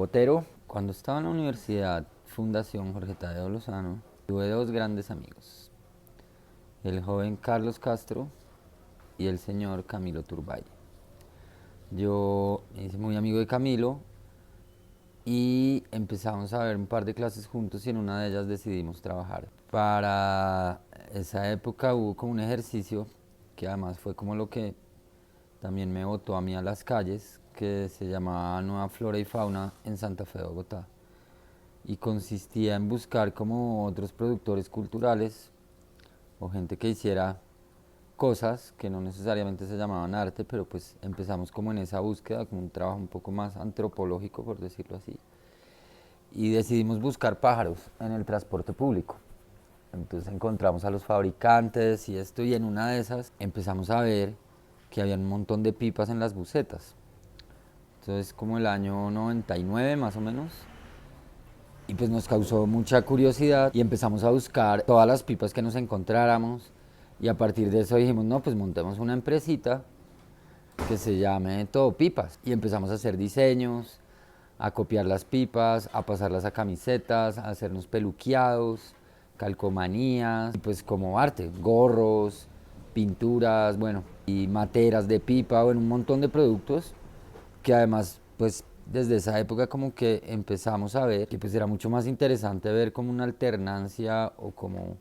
Botero, cuando estaba en la universidad Fundación Jorge Tadeo Lozano, tuve dos grandes amigos, el joven Carlos Castro y el señor Camilo Turbay. Yo me hice muy amigo de Camilo y empezamos a ver un par de clases juntos y en una de ellas decidimos trabajar. Para esa época hubo como un ejercicio que además fue como lo que también me botó a mí a las calles, que se llamaba Nueva Flora y Fauna en Santa Fe, Bogotá. Y consistía en buscar como otros productores culturales o gente que hiciera cosas que no necesariamente se llamaban arte, pero pues empezamos como en esa búsqueda, como un trabajo un poco más antropológico, por decirlo así. Y decidimos buscar pájaros en el transporte público. Entonces encontramos a los fabricantes y esto, y en una de esas empezamos a ver que había un montón de pipas en las bucetas. Entonces como el año 99 más o menos, y pues nos causó mucha curiosidad y empezamos a buscar todas las pipas que nos encontráramos, y a partir de eso dijimos, no, pues montemos una empresita que se llame Todo Pipas, y empezamos a hacer diseños, a copiar las pipas, a pasarlas a camisetas, a hacernos peluqueados, calcomanías, y pues como arte, gorros, pinturas, bueno, y materas de pipa, bueno, un montón de productos que además pues desde esa época como que empezamos a ver que pues era mucho más interesante ver como una alternancia o como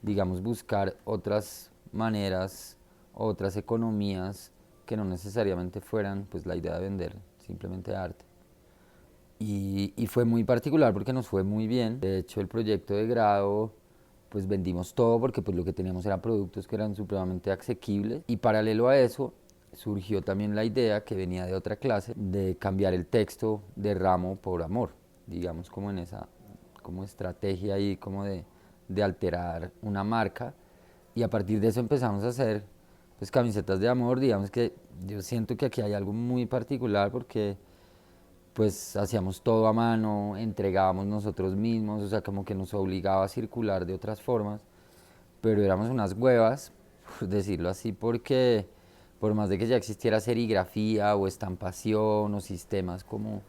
digamos buscar otras maneras, otras economías que no necesariamente fueran pues la idea de vender simplemente arte. Y fue muy particular porque nos fue muy bien. De hecho, el proyecto de grado, pues vendimos todo porque pues lo que teníamos eran productos que eran supremamente asequibles. Y paralelo a eso, surgió también la idea que venía de otra clase de cambiar el texto de Ramo por Amor, digamos como en esa como estrategia ahí como de alterar una marca. Y a partir de eso empezamos a hacer pues camisetas de amor. Digamos que yo siento que aquí hay algo muy particular porque pues hacíamos todo a mano, entregábamos nosotros mismos, o sea, como que nos obligaba a circular de otras formas, pero éramos unas huevas, por decirlo así, porque por más de que ya existiera serigrafía o estampación o sistemas como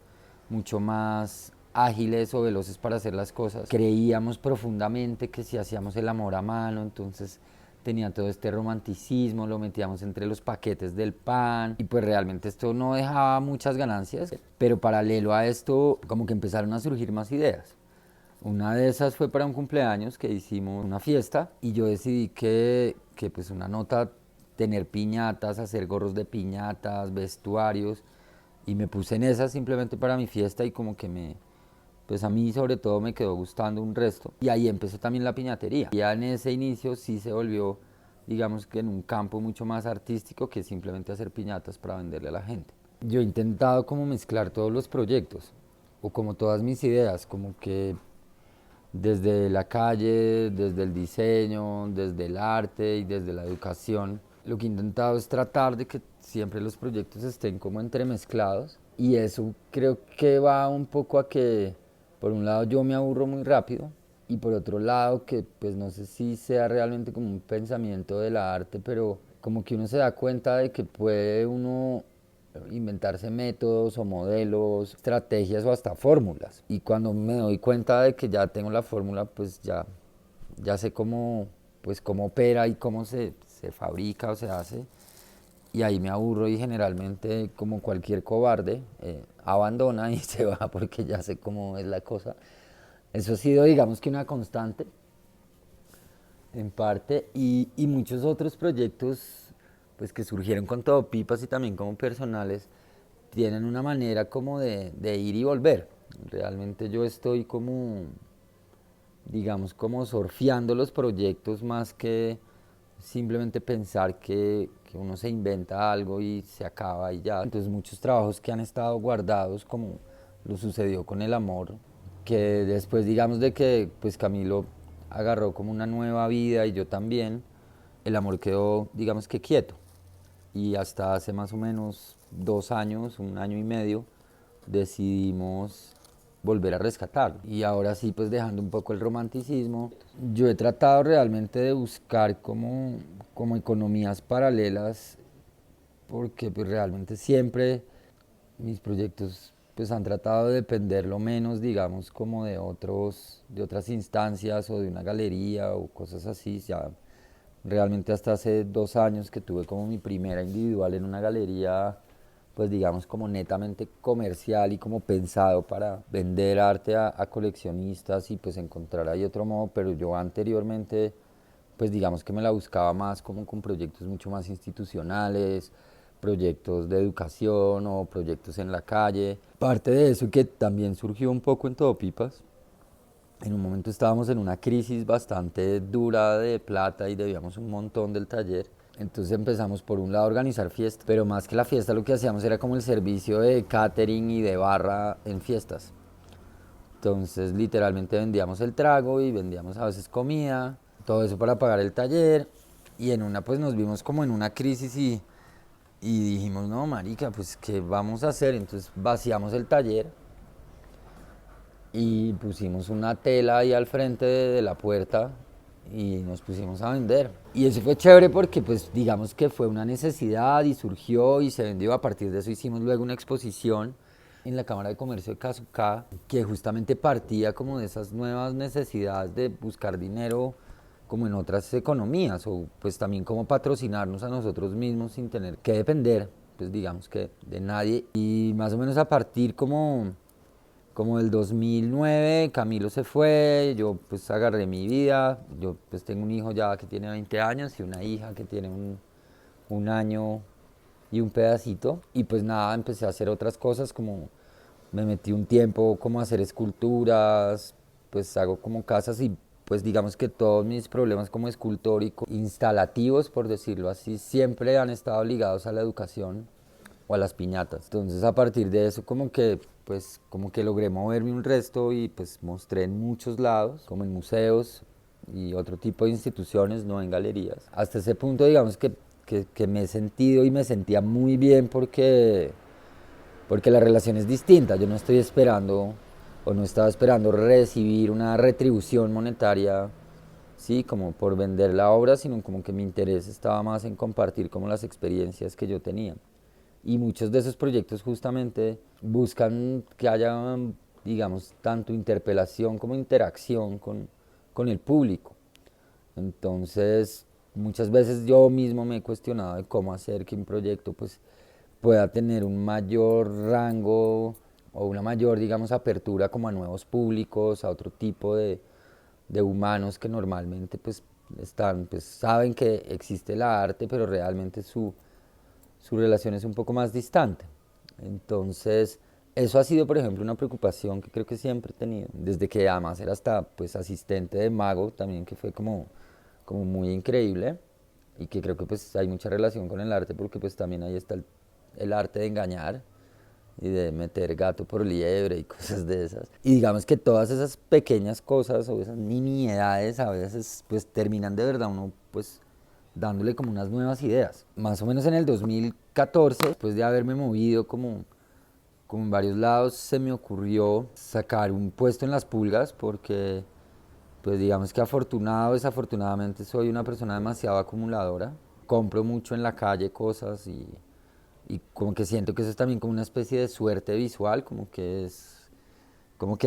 mucho más ágiles o veloces para hacer las cosas, creíamos profundamente que si hacíamos el amor a mano, entonces tenía todo este romanticismo, lo metíamos entre los paquetes del pan y pues realmente esto no dejaba muchas ganancias, pero paralelo a esto como que empezaron a surgir más ideas. Una de esas fue para un cumpleaños que hicimos una fiesta y yo decidí que pues una nota, tener piñatas, hacer gorros de piñatas, vestuarios, y me puse en esa simplemente para mi fiesta y como que pues a mí sobre todo me quedó gustando un resto. Y ahí empezó también la piñatería. Ya en ese inicio sí se volvió, digamos que en un campo mucho más artístico que simplemente hacer piñatas para venderle a la gente. Yo he intentado como mezclar todos los proyectos o como todas mis ideas, como que desde la calle, desde el diseño, desde el arte y desde la educación. Lo que he intentado es tratar de que siempre los proyectos estén como entremezclados, y eso creo que va un poco a que por un lado yo me aburro muy rápido y por otro lado que pues no sé si sea realmente como un pensamiento del arte, pero como que uno se da cuenta de que puede uno inventarse métodos o modelos, estrategias o hasta fórmulas. Y cuando me doy cuenta de que ya tengo la fórmula, pues ya sé cómo, pues cómo opera y cómo se fabrica o se hace. Y ahí me aburro y generalmente, como cualquier cobarde, abandona y se va porque ya sé cómo es la cosa. Eso ha sido, digamos que una constante en parte, y muchos otros proyectos pues que surgieron con Todo Pipas y también como personales tienen una manera como de ir y volver. Realmente yo estoy como, digamos, como surfeando los proyectos más que simplemente pensar que uno se inventa algo y se acaba y ya. Entonces muchos trabajos que han estado guardados, como lo sucedió con El Amor, que después digamos de que pues Camilo agarró como una nueva vida y yo también, El Amor quedó digamos que quieto. Y hasta hace más o menos 2 años, un año y medio, decidimos volver a rescatarlo. Y ahora sí, pues dejando un poco el romanticismo, yo he tratado realmente de buscar como economías paralelas, porque pues realmente siempre mis proyectos pues han tratado de depender lo menos, digamos, como de otras instancias o de una galería o cosas así. Ya realmente hasta hace 2 años que tuve como mi primera individual en una galería, pues digamos como netamente comercial y como pensado para vender arte a coleccionistas y pues encontrar ahí otro modo, pero yo anteriormente pues digamos que me la buscaba más como con proyectos mucho más institucionales, proyectos de educación o proyectos en la calle. Parte de eso que también surgió un poco en Todo Pipas. En un momento estábamos en una crisis bastante dura de plata y debíamos un montón del taller. Entonces empezamos por un lado a organizar fiestas, pero más que la fiesta lo que hacíamos era como el servicio de catering y de barra en fiestas. Entonces literalmente vendíamos el trago y vendíamos a veces comida, todo eso para pagar el taller. Y en una pues nos vimos como en una crisis y dijimos, no, marica, pues ¿qué vamos a hacer? Entonces vaciamos el taller y pusimos una tela ahí al frente de la puerta y nos pusimos a vender. Y eso fue chévere porque pues digamos que fue una necesidad y surgió y se vendió. A partir de eso hicimos luego una exposición en la Cámara de Comercio de Casucá que justamente partía como de esas nuevas necesidades de buscar dinero como en otras economías o pues también como patrocinarnos a nosotros mismos sin tener que depender pues digamos que de nadie. Y más o menos a partir como del 2009 Camilo se fue, yo pues agarré mi vida, yo pues tengo un hijo ya que tiene 20 años y una hija que tiene un año y un pedacito. Y pues nada, empecé a hacer otras cosas como me metí un tiempo como a hacer esculturas, pues hago como casas y pues digamos que todos mis problemas como escultóricos, instalativos por decirlo así, siempre han estado ligados a la educación o a las piñatas. Entonces a partir de eso como que logré moverme un resto y pues mostré en muchos lados, como en museos y otro tipo de instituciones, no en galerías. Hasta ese punto digamos que me he sentido y me sentía muy bien porque la relación es distinta. Yo no estoy esperando o no estaba esperando recibir una retribución monetaria, sí, como por vender la obra, sino como que mi interés estaba más en compartir como las experiencias que yo tenía. Y muchos de esos proyectos justamente buscan que haya, digamos, tanto interpelación como interacción con el público. Entonces, muchas veces yo mismo me he cuestionado de cómo hacer que un proyecto pues pueda tener un mayor rango o una mayor, digamos, apertura como a nuevos públicos, a otro tipo de humanos que normalmente pues pues saben que existe la arte, pero realmente su relación es un poco más distante. Entonces, eso ha sido, por ejemplo, una preocupación que creo que siempre he tenido, desde que además era hasta pues asistente de mago también, que fue como muy increíble y que creo que pues hay mucha relación con el arte porque pues también ahí está el arte de engañar y de meter gato por liebre y cosas de esas. Y digamos que todas esas pequeñas cosas o esas nimiedades a veces pues terminan de verdad uno pues dándole como unas nuevas ideas. Más o menos en el 2014, después de haberme movido como en varios lados, se me ocurrió sacar un puesto en las pulgas porque pues digamos que afortunado o desafortunadamente soy una persona demasiado acumuladora. Compro mucho en la calle cosas y como que siento que eso es también como una especie de suerte visual, como que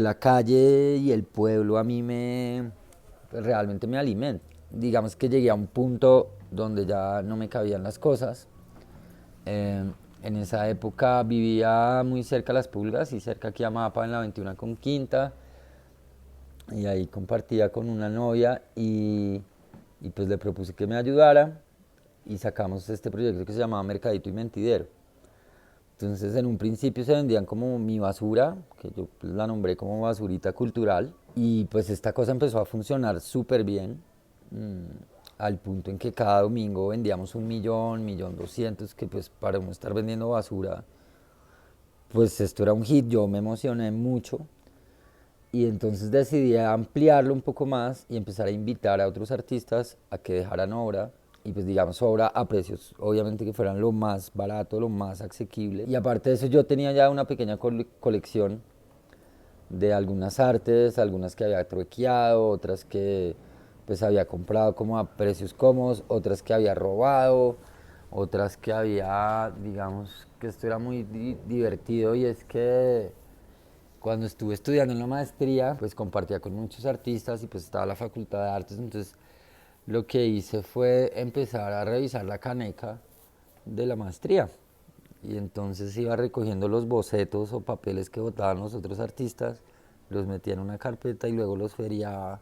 la calle y el pueblo a mí pues, realmente me alimentan. Digamos que llegué a un punto donde ya no me cabían las cosas. Eh, en esa época vivía muy cerca de Las Pulgas y cerca aquí a Mapa en la 21 con Quinta y ahí compartía con una novia y pues le propuse que me ayudara y sacamos este proyecto que se llamaba Mercadito y Mentidero. Entonces en un principio se vendían como mi basura, que yo pues, la nombré como basurita cultural, y pues esta cosa empezó a funcionar súper bien, al punto en que cada domingo vendíamos 1.000.000, 1.200.000, que pues para uno estar vendiendo basura, pues esto era un hit, yo me emocioné mucho, y entonces decidí ampliarlo un poco más y empezar a invitar a otros artistas a que dejaran obra y pues digamos obra a precios obviamente que fueran lo más barato, lo más asequible. Y aparte de eso yo tenía ya una pequeña colección de algunas artes, algunas que había truequeado, otras que pues había comprado como a precios cómodos, otras que había robado, otras que había, digamos que esto era muy divertido y es que Cuando estuve estudiando en la maestría, pues compartía con muchos artistas y pues estaba la Facultad de Artes, entonces lo que hice fue empezar a revisar la caneca de la maestría. Y entonces iba recogiendo los bocetos o papeles que botaban los otros artistas, los metía en una carpeta y luego los feriaba.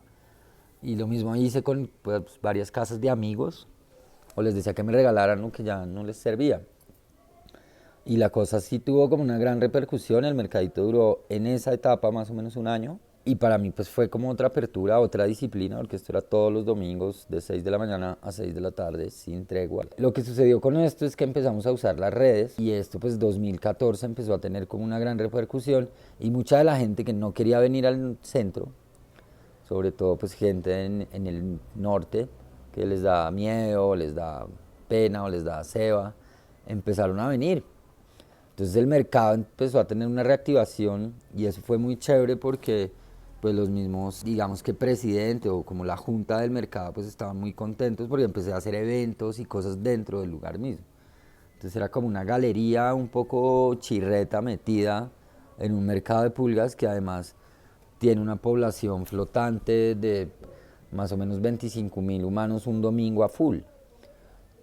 Y lo mismo hice con pues, varias casas de amigos, o les decía que me regalaran lo que ya no les servía. Y la cosa sí tuvo como una gran repercusión, el mercadito duró en esa etapa más o menos un año. Y para mí pues fue como otra apertura, otra disciplina, porque esto era todos los domingos de 6 de la mañana a 6 de la tarde sin tregua. Lo que sucedió con esto es que empezamos a usar las redes y esto pues 2014 empezó a tener como una gran repercusión y mucha de la gente que no quería venir al centro, sobre todo pues gente en el norte, que les da miedo, les da pena o les da ceba, empezaron a venir. Entonces el mercado empezó a tener una reactivación y eso fue muy chévere porque pues los mismos, digamos que presidente o como la junta del mercado pues estaban muy contentos porque empecé a hacer eventos y cosas dentro del lugar mismo. Entonces era como una galería un poco chirreta metida en un mercado de pulgas que además tiene una población flotante de más o menos 25.000 humanos un domingo a full.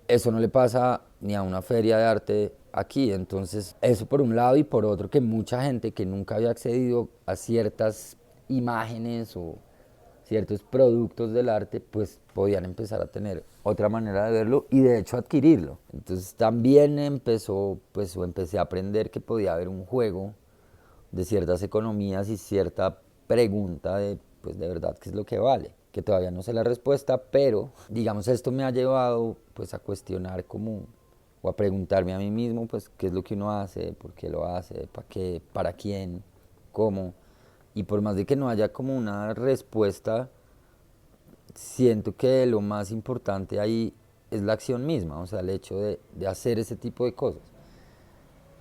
Eso no le pasa ni a una feria de arte aquí, entonces eso por un lado y por otro que mucha gente que nunca había accedido a ciertas imágenes o ciertos productos del arte pues podían empezar a tener otra manera de verlo y de hecho adquirirlo. Entonces también empezó pues o empecé a aprender que podía haber un juego de ciertas economías y cierta pregunta de, pues de verdad, qué es lo que vale, que todavía no sé la respuesta, pero digamos esto me ha llevado pues a cuestionar como, o a preguntarme a mí mismo pues qué es lo que uno hace, por qué lo hace, para qué, para quién, cómo, y por más de que no haya como una respuesta, siento que lo más importante ahí es la acción misma, o sea, el hecho de hacer ese tipo de cosas.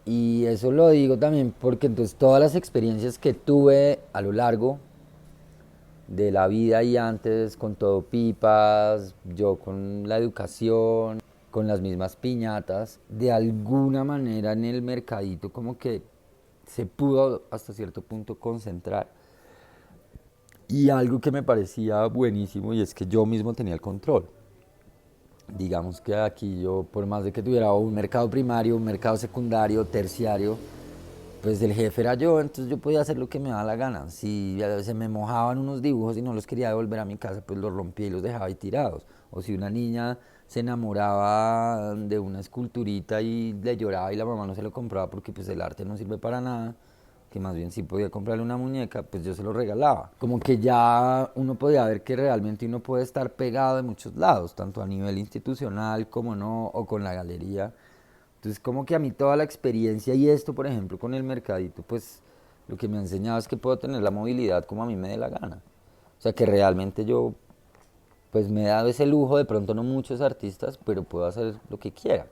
Y eso lo digo también porque entonces todas las experiencias que tuve a lo largo de la vida y antes con todo pipas, yo con la educación, con las mismas piñatas, de alguna manera en el mercadito como que se pudo hasta cierto punto concentrar. Y algo que me parecía buenísimo y es que yo mismo tenía el control. Digamos que aquí yo, por más de que tuviera un mercado primario, un mercado secundario, terciario, pues el jefe era yo, entonces yo podía hacer lo que me daba la gana. Si se me mojaban unos dibujos y no los quería devolver a mi casa, pues los rompía y los dejaba ahí tirados. O si una niña se enamoraba de una esculturita y le lloraba y la mamá no se lo compraba porque pues el arte no sirve para nada, que más bien si podía comprarle una muñeca, pues yo se lo regalaba. Como que ya uno podía ver que realmente uno puede estar pegado de muchos lados, tanto a nivel institucional como no, o con la galería. Entonces como que a mí toda la experiencia y esto, por ejemplo, con el mercadito, pues lo que me ha enseñado es que puedo tener la movilidad como a mí me dé la gana. O sea que realmente yo, pues me he dado ese lujo, de pronto no muchos artistas, pero puedo hacer lo que quiera.